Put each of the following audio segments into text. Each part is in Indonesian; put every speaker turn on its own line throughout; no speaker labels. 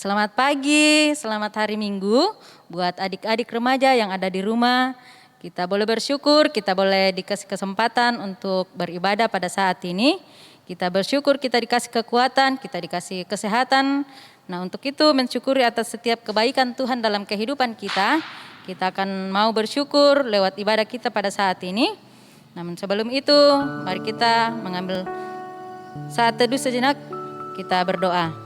Selamat pagi, selamat hari Minggu buat adik-adik remaja yang ada di rumah. Kita boleh bersyukur, kita boleh dikasih kesempatan untuk beribadah pada saat ini. Kita bersyukur kita dikasih kekuatan, kita dikasih kesehatan. Nah, untuk itu mensyukuri atas setiap kebaikan Tuhan dalam kehidupan kita. Kita akan mau bersyukur lewat ibadah kita pada saat ini. Namun sebelum itu, mari kita mengambil saat teduh sejenak, kita berdoa.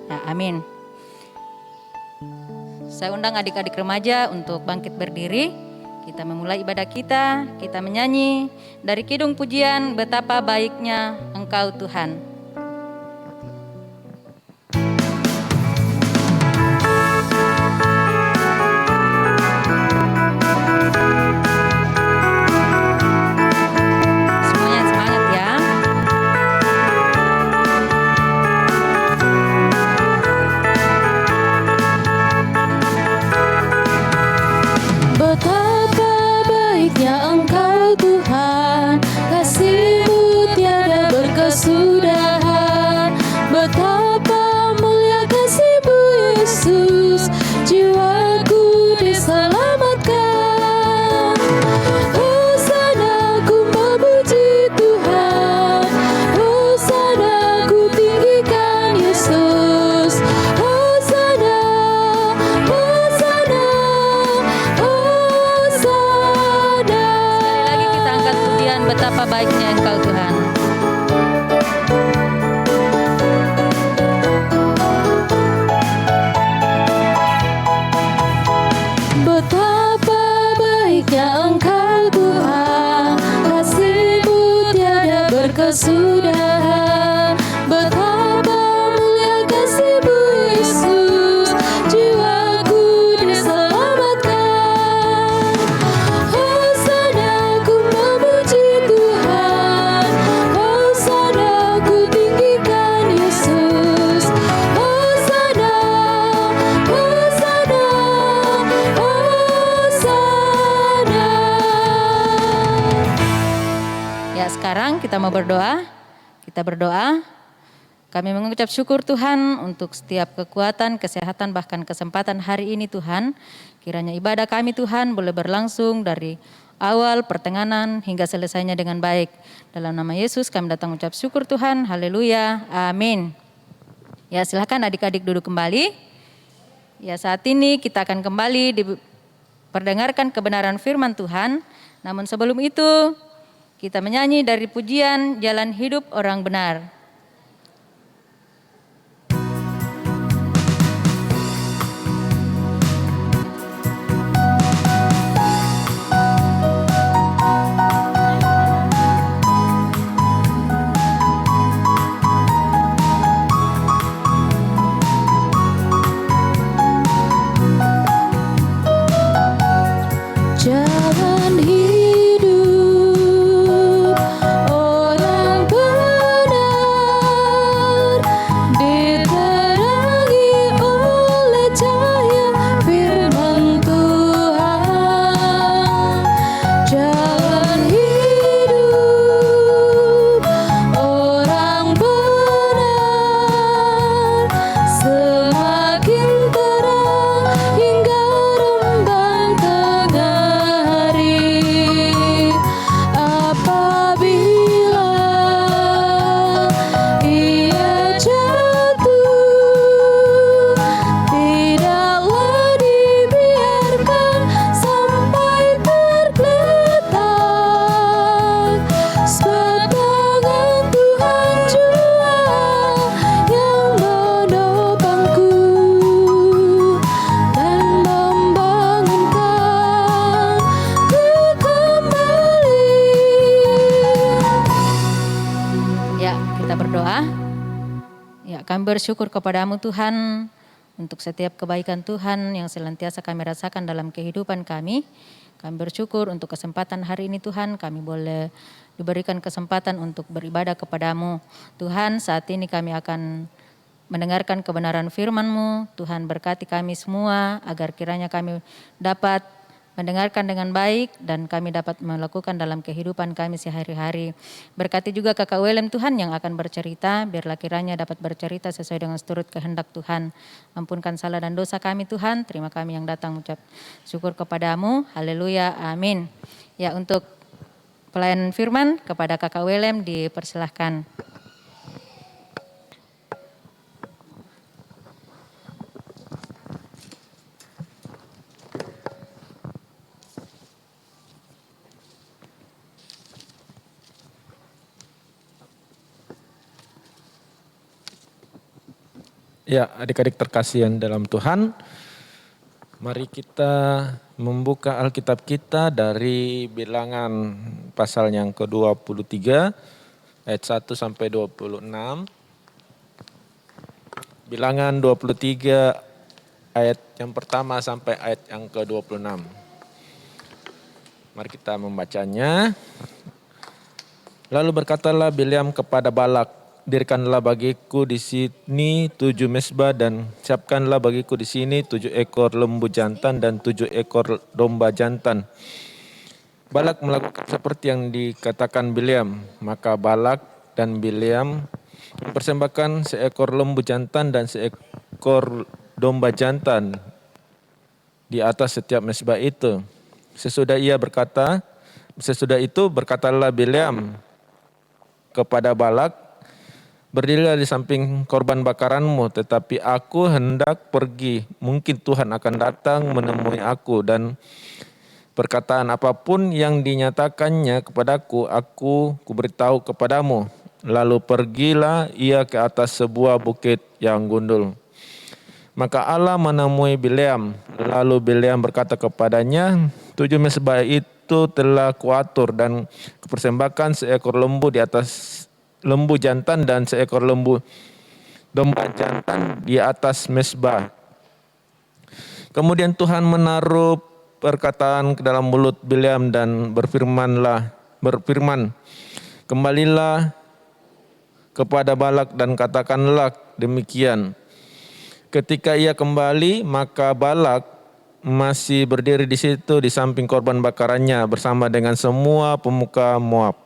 Ya, amin. Saya undang adik-adik remaja untuk bangkit berdiri. Kita memulai ibadah kita menyanyi dari kidung pujian betapa baiknya Engkau Tuhan. Semuanya semangat ya.
Betapa baiknya Engkau Tuhan, kasih-Mu tiada berkesudahan. Betapa mulia kasih-Mu Yesus, jiwaku diselamatkan. Hosana ku memuji Tuhan, Hosana ku tinggikan Yesus. Hosana, Hosana, Hosana.
Sekali lagi kita angkat pujian betapa baiknya Engkau Tuhan.
Betapa baiknya Engkau Tuhan, kasih-Mu tiada berkesudahan. Betapa mulia kasih-Mu Yesus, jiwaku diselamatkan. Hosana ku memuji Tuhan, Hosana ku tinggikan Yesus. Hosana, Hosana, Hosana.
Ya, sekarang kita mau berdoa. Kita berdoa. Kami mengucap syukur Tuhan untuk setiap kekuatan, kesehatan, bahkan kesempatan hari ini Tuhan. Kiranya ibadah kami Tuhan boleh berlangsung dari awal, pertengahan, hingga selesainya dengan baik. Dalam nama Yesus kami datang mengucap syukur Tuhan. Haleluya. Amin. Ya, silakan adik-adik duduk kembali. Ya, saat ini kita akan kembali diperdengarkan kebenaran firman Tuhan. Namun sebelum itu, kita menyanyi dari pujian Jalan Hidup Orang Benar.
Jalan hidup orang benar, diterangi oleh cahaya firman Tuhan. Jalan hidup orang benar, semakin terang hingga rembang tengah hari. Apabila ia jatuh, tidaklah dibiarkan sampai tergeletak. Sebab tangan Tuhan jua yang menopangku dan membangunkanku kembali.
Ya, kita berdoa. Ya, kami bersyukur kepadamu Tuhan untuk setiap kebaikan Tuhan yang senantiasa kami rasakan dalam kehidupan kami. Kami bersyukur untuk kesempatan hari ini Tuhan, kami boleh diberikan kesempatan untuk beribadah kepadamu. Tuhan, saat ini kami akan mendengarkan kebenaran firman-Mu. Tuhan berkati kami semua agar kiranya kami dapat mendengarkan dengan baik, dan kami dapat melakukan dalam kehidupan kami sehari-hari. Berkati juga Kakak Willem Tuhan yang akan bercerita, biarlah kiranya dapat bercerita sesuai dengan seturut kehendak Tuhan. Ampunkan salah dan dosa kami Tuhan, terima kami yang datang mengucap syukur kepadamu, haleluya, amin. Ya, untuk pelayanan firman kepada Kakak Willem dipersilahkan.
Ya, adik-adik terkasih yang dalam Tuhan, mari kita membuka Alkitab kita dari Bilangan pasal yang ke-23 ayat 1 sampai 26. Bilangan 23 ayat yang pertama sampai ayat yang ke-26. Mari kita membacanya. Lalu berkatalah Bileam kepada Balak, dirikanlah bagiku di sini 7 mezbah dan siapkanlah bagiku di sini 7 ekor lembu jantan dan 7 ekor domba jantan. Balak melakukan seperti yang dikatakan Bileam. Maka Balak dan Bileam mempersembahkan seekor lembu jantan dan seekor domba jantan di atas setiap mezbah itu. Sesudah itu berkatalah Bileam kepada Balak, berdirilah di samping korban bakaranmu, tetapi aku hendak pergi. Mungkin Tuhan akan datang menemui aku dan perkataan apapun yang dinyatakannya kepadaku, aku kuberitahu kepadamu. Lalu pergilah ia ke atas sebuah bukit yang gundul. Maka Allah menemui Bileam. Lalu Bileam berkata kepadanya, 7 mezbah itu telah kuatur dan kupersembahkan seekor lembu di atas lembu jantan dan seekor lembu domba jantan di atas mezbah. Kemudian Tuhan menaruh perkataan ke dalam mulut Bileam dan berfirman, kembalilah kepada Balak dan katakanlah demikian. Ketika ia kembali, maka Balak masih berdiri di situ di samping korban bakarannya bersama dengan semua pemuka Moab.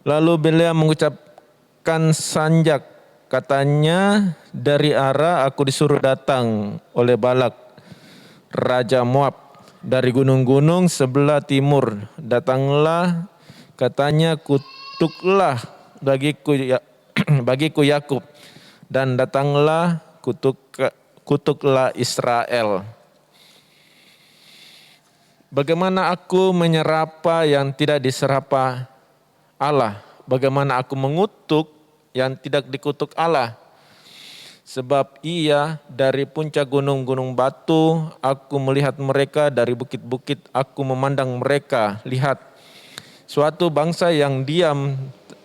Lalu Bileam mengucapkan sanjak, katanya, dari arah aku disuruh datang oleh Balak, Raja Moab, dari gunung-gunung sebelah timur. Datanglah, katanya, kutuklah bagiku Yakub, dan datanglah kutuklah Israel. Bagaimana aku menyerapa yang tidak diserapa Allah, bagaimana aku mengutuk yang tidak dikutuk Allah. Sebab ia dari puncak gunung-gunung batu, aku melihat mereka dari bukit-bukit, aku memandang mereka. Lihat, suatu bangsa yang diam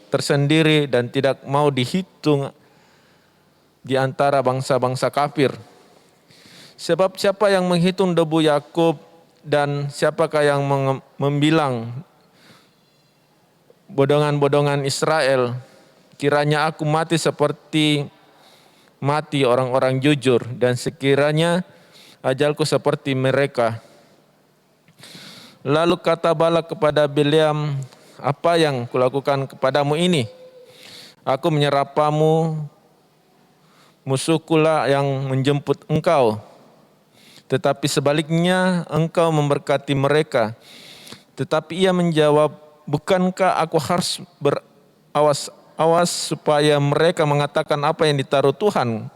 tersendiri dan tidak mau dihitung di antara bangsa-bangsa kafir. Sebab siapa yang menghitung debu Yakub dan siapakah yang membilang bodongan-bodongan Israel? Kiranya aku mati seperti mati orang-orang jujur, dan sekiranya ajalku seperti mereka. Lalu kata Balak kepada Bileam, apa yang kulakukan kepadamu ini? Aku menyerapamu, musuhkulah yang menjemput engkau. Tetapi sebaliknya engkau memberkati mereka. Tetapi ia menjawab, bukankah aku harus berawas-awas supaya mereka mengatakan apa yang ditaruh Tuhan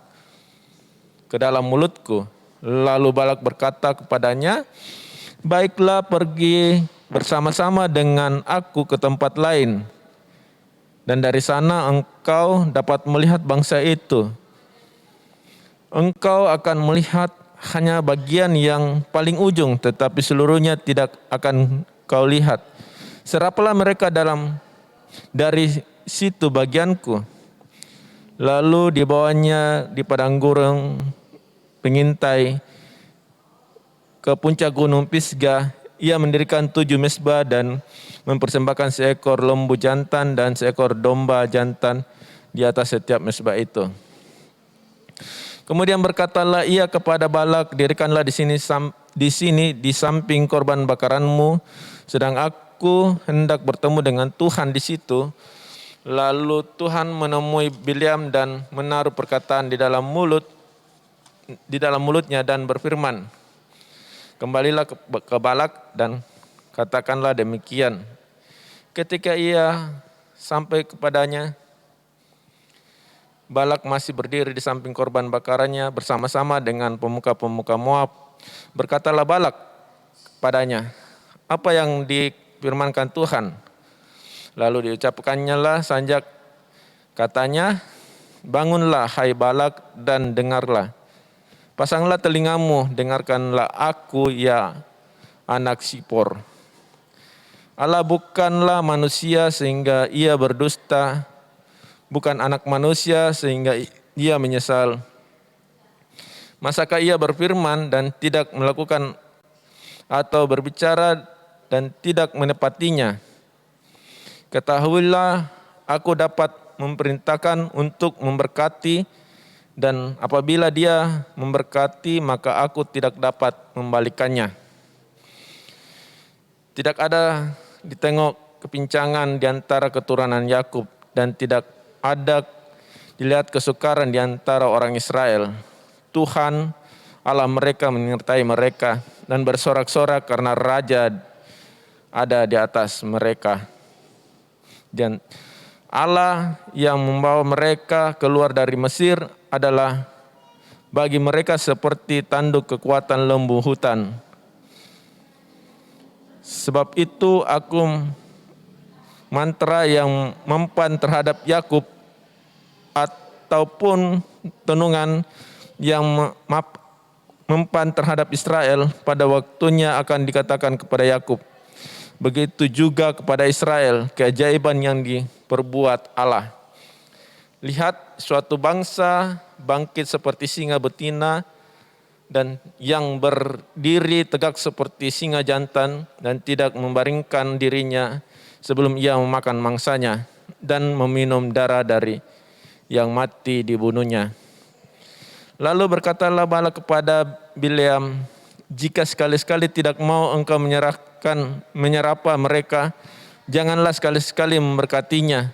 ke dalam mulutku? Lalu Balak berkata kepadanya, baiklah, pergi bersama-sama dengan aku ke tempat lain, dan dari sana engkau dapat melihat bangsa itu. Engkau akan melihat hanya bagian yang paling ujung, tetapi seluruhnya tidak akan kau lihat. Serapalah mereka dari situ bagianku. Lalu dibawanya di padang gurun pengintai ke puncak gunung Pisgah. Ia mendirikan 7 mezbah dan mempersembahkan seekor lembu jantan dan seekor domba jantan di atas setiap mezbah itu. Kemudian berkatalah ia kepada Balak, dirikanlah di sini di samping korban bakaranmu, sedang aku hendak bertemu dengan Tuhan di situ. Lalu Tuhan menemui Bileam dan menaruh perkataan di dalam mulutnya dan berfirman, kembalilah ke Balak dan katakanlah demikian. Ketika ia sampai kepadanya, Balak masih berdiri di samping korban bakarannya bersama-sama dengan pemuka-pemuka Moab. Berkatalah Balak kepadanya, apa yang difirmankan Tuhan? Lalu diucapkannya lah sanjak, katanya, bangunlah hai Balak dan dengarlah. Pasanglah telingamu, dengarkanlah aku ya anak Sipor. Allah bukanlah manusia sehingga ia berdusta, bukan anak manusia sehingga ia menyesal. Masakah ia berfirman dan tidak melakukan, atau berbicara dan tidak menepatinya? Ketahuilah, aku dapat memerintahkan untuk memberkati, dan apabila dia memberkati, maka aku tidak dapat membalikannya. Tidak ada ditengok kepincangan di antara keturunan Yakub, dan tidak ada dilihat kesukaran di antara orang Israel. Tuhan Allah mereka menyertai mereka dan bersorak-sorak karena raja ada di atas mereka. Dan Allah yang membawa mereka keluar dari Mesir adalah bagi mereka seperti tanduk kekuatan lembu hutan. Sebab itu aku mantra yang mempan terhadap Yakub, ataupun tenungan yang mempan terhadap Israel, pada waktunya akan dikatakan kepada Yakub. Begitu juga kepada Israel, keajaiban yang diperbuat Allah. Lihat, suatu bangsa bangkit seperti singa betina, dan yang berdiri tegak seperti singa jantan, dan tidak membaringkan dirinya sebelum ia memakan mangsanya, dan meminum darah dari yang mati dibunuhnya. Lalu berkatalah Balak kepada Bileam, jika sekali-sekali tidak mau engkau menyerapa mereka, janganlah sekali-sekali memberkatinya.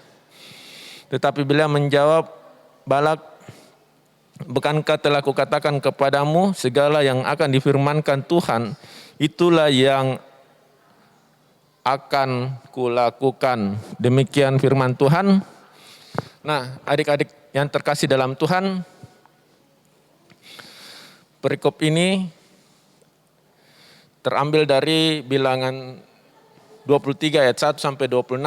Tetapi Bileam menjawab Balak, bukankah telah kukatakan kepadamu, segala yang akan difirmankan Tuhan, itulah yang akan kulakukan. Demikian firman Tuhan. Nah, adik-adik yang terkasih dalam Tuhan, perikop ini terambil dari Bilangan 23 ayat 1 sampai 26.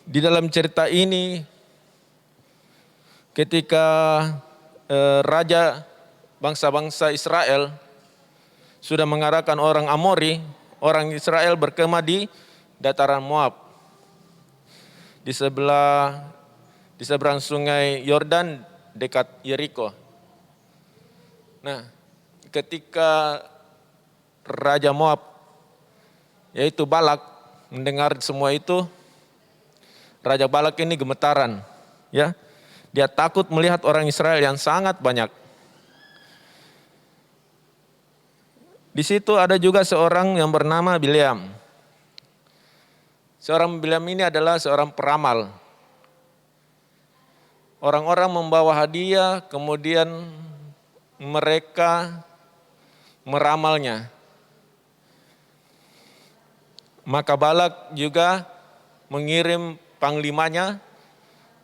Di dalam cerita ini, ketika raja bangsa-bangsa Israel sudah mengarahkan orang Amori, orang Israel berkemah di dataran Moab, di seberang sungai Yordan dekat Yeriko. Nah, ketika Raja Moab, yaitu Balak, mendengar semua itu, Raja Balak ini gemetaran, ya. Dia takut melihat orang Israel yang sangat banyak. Di situ ada juga seorang yang bernama Bileam. Seorang Bileam ini adalah seorang peramal. Orang-orang membawa hadiah, kemudian mereka meramalnya. Maka Balak juga mengirim panglimanya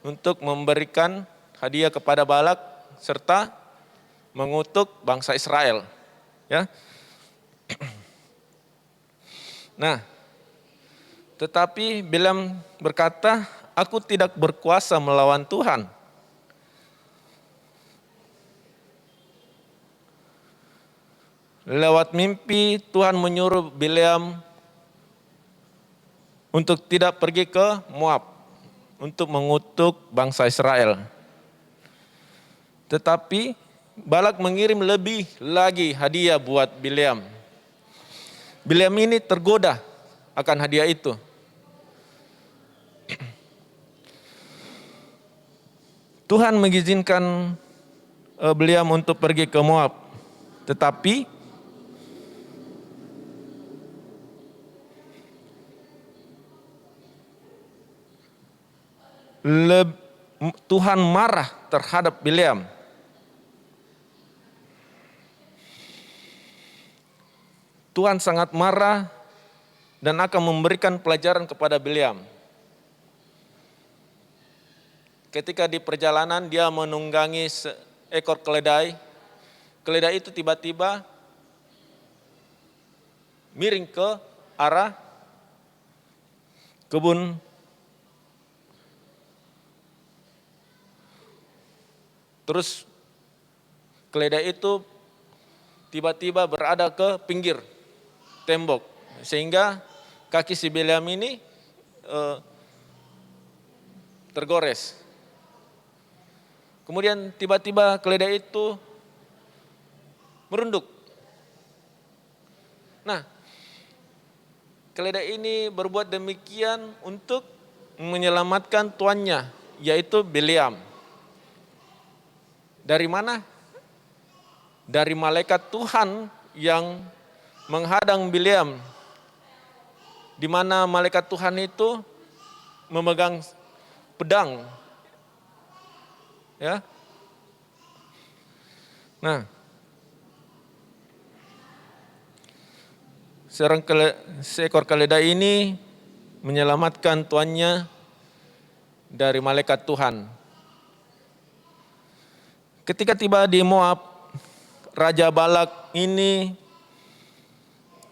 untuk memberikan hadiah kepada Balak serta mengutuk bangsa Israel. Ya. Nah, tetapi Bileam berkata, aku tidak berkuasa melawan Tuhan. Lewat mimpi Tuhan menyuruh Bileam untuk tidak pergi ke Moab untuk mengutuk bangsa Israel. Tetapi Balak mengirim lebih lagi hadiah buat Bileam. Bileam ini tergoda akan hadiah itu. Tuhan mengizinkan Bileam untuk pergi ke Moab. Tetapi Tuhan marah terhadap Bileam. Tuhan sangat marah dan akan memberikan pelajaran kepada Bileam. Ketika di perjalanan dia menunggangi seekor keledai. Keledai itu tiba-tiba miring ke arah kebun terus keledai itu tiba-tiba berada ke pinggir tembok sehingga kaki si Bileam ini tergores. Kemudian tiba-tiba keledai itu merunduk. Nah, keledai ini berbuat demikian untuk menyelamatkan tuannya, yaitu Bileam. Dari mana? Dari malaikat Tuhan yang menghadang Bileam, di mana malaikat Tuhan itu memegang pedang. Ya. Nah, seekor keledai ini menyelamatkan tuannya dari malaikat Tuhan. Ketika tiba di Moab, Raja Balak ini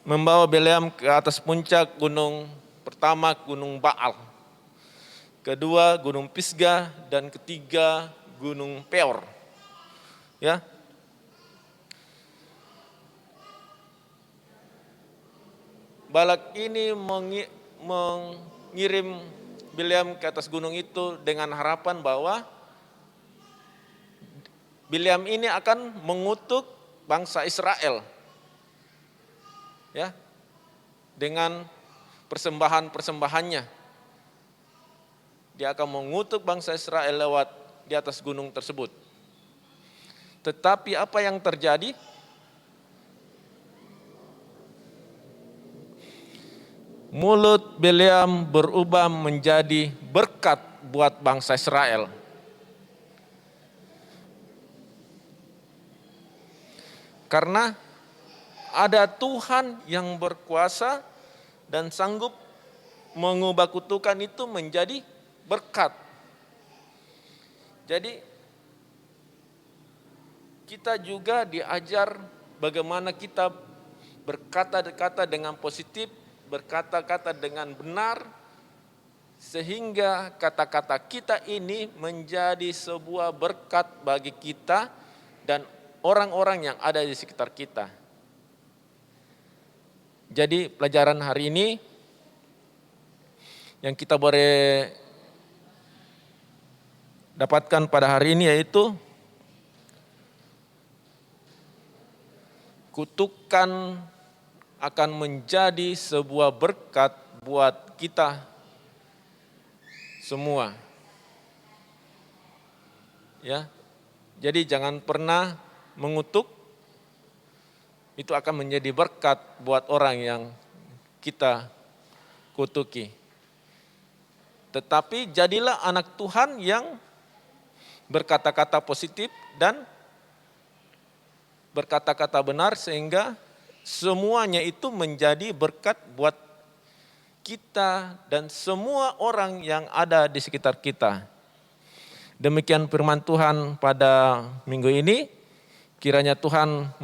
membawa Bileam ke atas puncak gunung pertama, Gunung Baal. Kedua, Gunung Pisgah, dan ketiga, Gunung Peor. Ya. Balak ini mengirim Bileam ke atas gunung itu dengan harapan bahwa Bileam ini akan mengutuk bangsa Israel. Ya. Dengan persembahan-persembahannya. Dia akan mengutuk bangsa Israel lewat di atas gunung tersebut. Tetapi apa yang terjadi? Mulut Bileam berubah menjadi berkat buat bangsa Israel. Karena ada Tuhan yang berkuasa dan sanggup mengubah kutukan itu menjadi berkat. Jadi kita juga diajar bagaimana kita berkata-kata dengan positif, berkata-kata dengan benar, sehingga kata-kata kita ini menjadi sebuah berkat bagi kita dan orang-orang yang ada di sekitar kita. Jadi pelajaran hari ini yang kita boleh dapatkan pada hari ini yaitu kutukan akan menjadi sebuah berkat buat kita semua. Ya. Jadi jangan pernah mengutuk, itu akan menjadi berkat buat orang yang kita kutuki. Tetapi jadilah anak Tuhan yang berkata-kata positif dan berkata-kata benar sehingga semuanya itu menjadi berkat buat kita dan semua orang yang ada di sekitar kita. Demikian firman Tuhan pada minggu ini. Kiranya Tuhan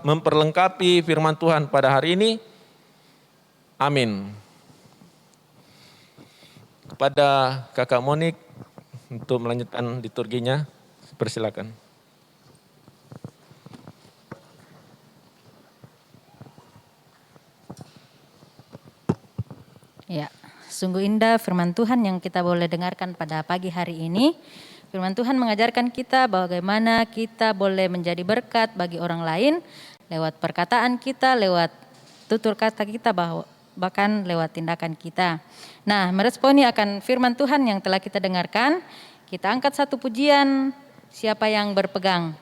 memperlengkapi firman Tuhan pada hari ini. Amin. Kepada Kakak Monik untuk melanjutkan liturginya, persilakan.
Ya, sungguh indah firman Tuhan yang kita boleh dengarkan pada pagi hari ini. Firman Tuhan mengajarkan kita bagaimana kita boleh menjadi berkat bagi orang lain lewat perkataan kita, lewat tutur kata kita, bahkan lewat tindakan kita. Nah, meresponi akan firman Tuhan yang telah kita dengarkan, Kita angkat satu pujian, siapa yang berpegang?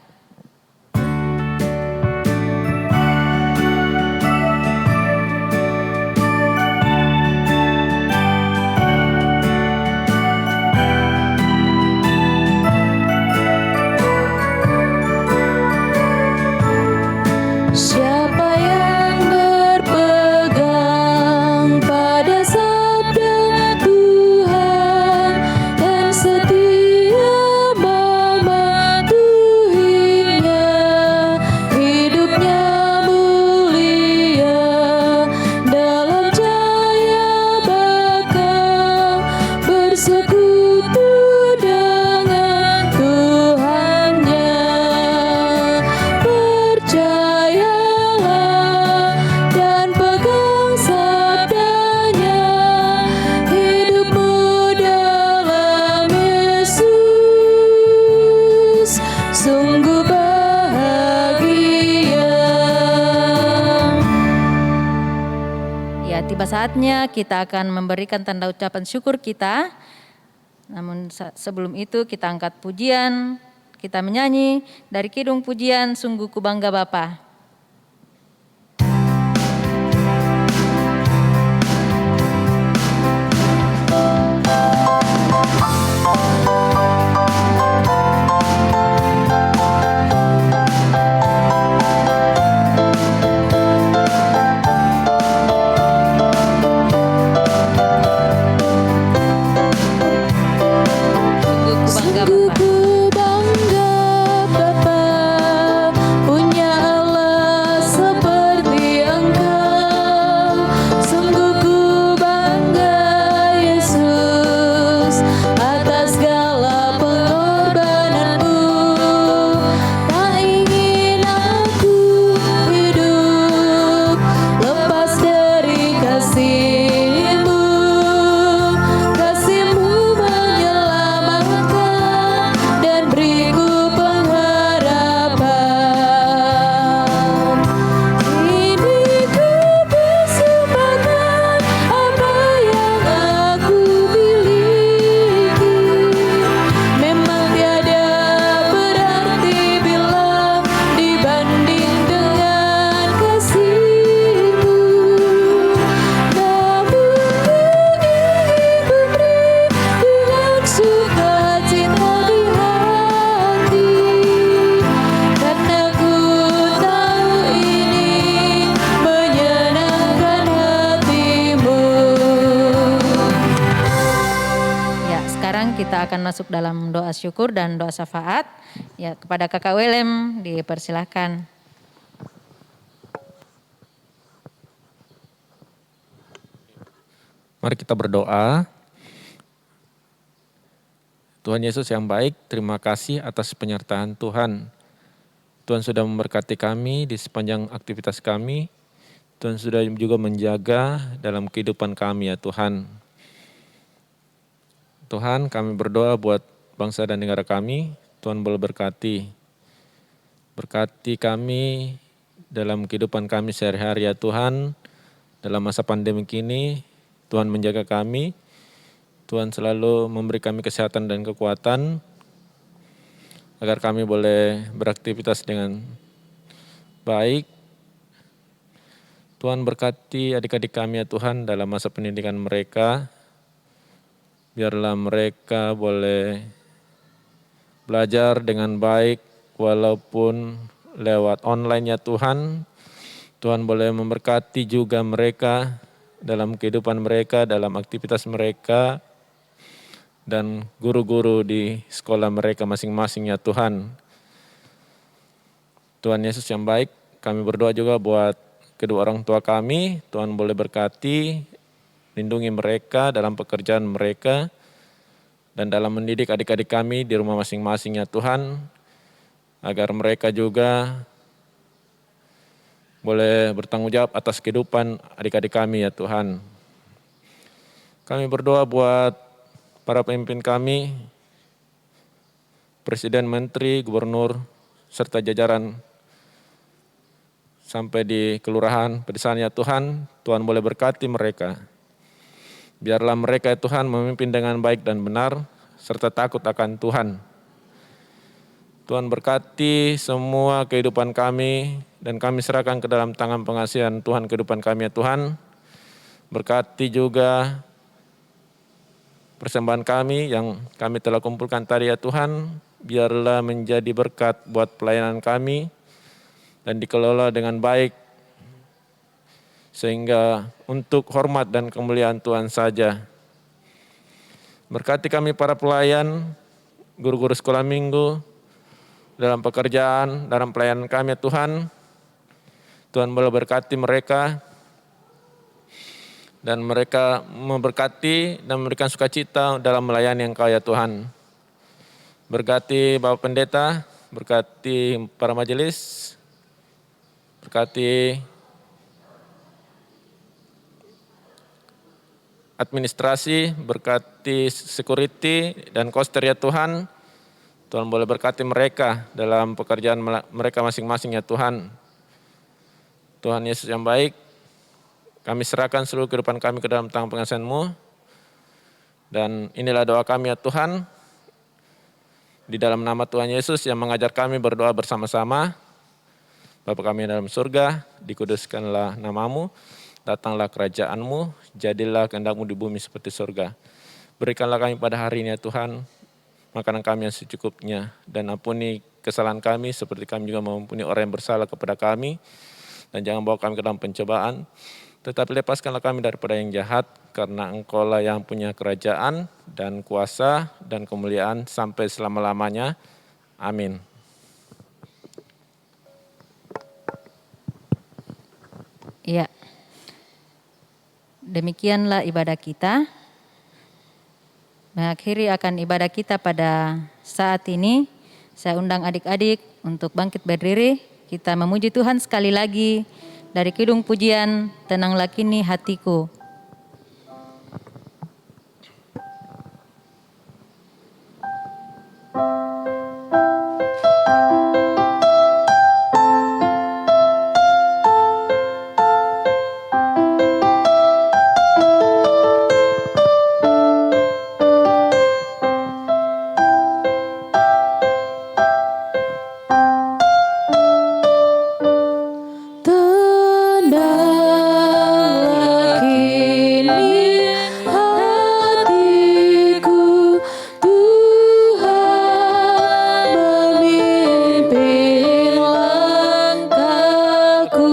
Siapa yang berpegang pada sabda Tuhan dan setia mematuhinya, hidupnya mulia dalam cahaya bakal bersekutu dengan Tuhannya. Percayalah dan pegang sabdanya, hidupmu dalam Yesus sungguh bahagia.
Ya, tiba saatnya kita akan memberikan tanda ucapan syukur kita. Namun sebelum itu kita angkat pujian, kita menyanyi dari Kidung Pujian Sungguh Ku Bangga Bapa. Sungguh ku bangga Bapa, punya Allah seperti Engkau. Sungguh ku bangga Yesus atas segala pengorbananmu. Tak ingin aku hidup lepas dari kasih-Mu. Kasih-Mu menyelamatkan dan beriku pengharapan. Ini ku persembahkan apa yang aku miliki. Memang tiada berarti bila dibanding dengan kasih-Mu. Namun ku ingin memberi dengan sukacita di hati, karena ku tahu ini menyenangkan hati-Mu. Ya, sekarang kita akan masuk dalam doa syukur dan doa syafaat. Ya, kepada Kakak Willem dipersilahkan.
Mari kita berdoa. Tuhan Yesus yang baik, terima kasih atas penyertaan Tuhan. Tuhan sudah memberkati kami di sepanjang aktivitas kami. Tuhan sudah juga menjaga dalam kehidupan kami ya Tuhan. Tuhan, kami berdoa buat bangsa dan negara kami. Tuhan boleh berkati. Berkati kami dalam kehidupan kami sehari-hari ya Tuhan. Dalam masa pandemi ini, Tuhan menjaga kami. Tuhan selalu memberi kami kesehatan dan kekuatan agar kami boleh beraktivitas dengan baik. Tuhan berkati adik-adik kami ya Tuhan dalam masa pendidikan mereka. Biarlah mereka boleh belajar dengan baik walaupun lewat online ya Tuhan. Tuhan boleh memberkati juga mereka dalam kehidupan mereka, dalam aktivitas mereka, dan guru-guru di sekolah mereka masing-masing ya Tuhan. Tuhan Yesus yang baik, kami berdoa juga buat kedua orang tua kami. Tuhan boleh berkati, lindungi mereka dalam pekerjaan mereka, dan dalam mendidik adik-adik kami di rumah masing-masing ya Tuhan, agar mereka juga boleh bertanggung jawab atas kehidupan adik-adik kami ya Tuhan. Kami berdoa buat para pemimpin kami, Presiden, Menteri, Gubernur, serta jajaran sampai di kelurahan, pedesaan ya Tuhan. Tuhan boleh berkati mereka. Biarlah mereka ya Tuhan memimpin dengan baik dan benar, serta takut akan Tuhan. Tuhan berkati semua kehidupan kami dan kami serahkan ke dalam tangan pengasihan Tuhan kehidupan kami ya Tuhan. Berkati juga persembahan kami yang kami telah kumpulkan tadi ya Tuhan. Biarlah menjadi berkat buat pelayanan kami dan dikelola dengan baik. Sehingga untuk hormat dan kemuliaan Tuhan saja. Berkati kami para pelayan, guru-guru sekolah minggu, dalam pekerjaan, dalam pelayanan kami ya Tuhan. Tuhan boleh berkati mereka dan mereka memberkati dan memberikan sukacita dalam melayani Engkau ya Tuhan. Berkati Bapak Pendeta, berkati para majelis, berkati administrasi, berkati security dan koster ya Tuhan. Tuhan boleh berkati mereka dalam pekerjaan mereka masing-masing ya Tuhan. Tuhan Yesus yang baik, kami serahkan seluruh kehidupan kami ke dalam tangan pengasihan-Mu. Dan inilah doa kami ya Tuhan. Di dalam nama Tuhan Yesus yang mengajar kami berdoa bersama-sama. Bapa kami yang dalam surga, dikuduskanlah nama-Mu, datanglah kerajaan-Mu, jadilah kehendak-Mu di bumi seperti surga. Berikanlah kami pada hari ini ya Tuhan, makanan kami yang secukupnya, dan ampuni kesalahan kami seperti kami juga mengampuni orang yang bersalah kepada kami. Dan jangan bawa kami ke dalam pencobaan, tetapi lepaskanlah kami daripada yang jahat, karena Engkau-lah yang punya kerajaan dan kuasa dan kemuliaan sampai selama-lamanya. Amin.
Iya. Demikianlah ibadah kita. Mengakhiri akan ibadah kita pada saat ini, saya undang adik-adik untuk bangkit berdiri. Kita memuji Tuhan sekali lagi dari kidung pujian Tenanglah Kini Hatiku.
Tenanglah kini hatiku, Tuhan memimpin langkahku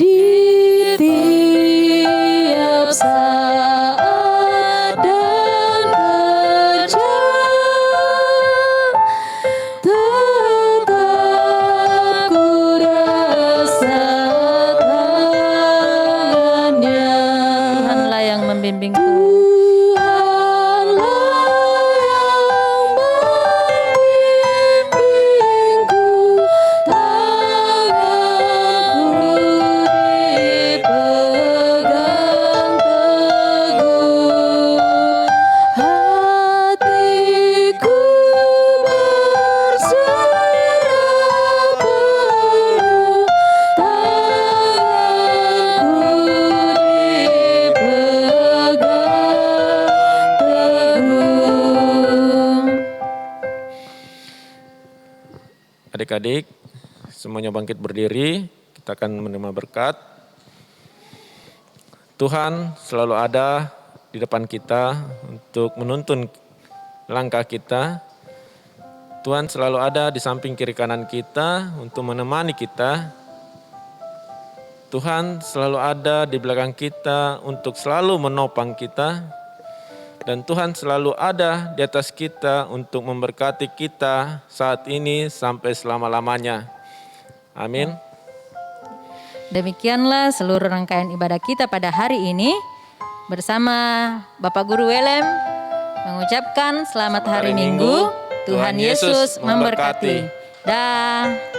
di tiap saat dan kerja. Tetap ku rasa tangannya.
Tuhanlah yang membimbingku.
Tuhanlah yang membimbingku, tanganku dipegang teguh, hatiku berserah penuh, tanganku dipegang teguh.
Adik-adik, semuanya bangkit berdiri, kita akan menerima berkat. Tuhan selalu ada di depan kita untuk menuntun langkah kita. Tuhan selalu ada di samping kiri kanan kita untuk menemani kita. Tuhan selalu ada di belakang kita untuk selalu menopang kita. Dan Tuhan selalu ada di atas kita untuk memberkati kita saat ini sampai selama-lamanya. Amin.
Demikianlah seluruh rangkaian ibadah kita pada hari ini. Bersama Bapak Guru Welem mengucapkan selamat hari Minggu. Tuhan Yesus memberkati. Dah.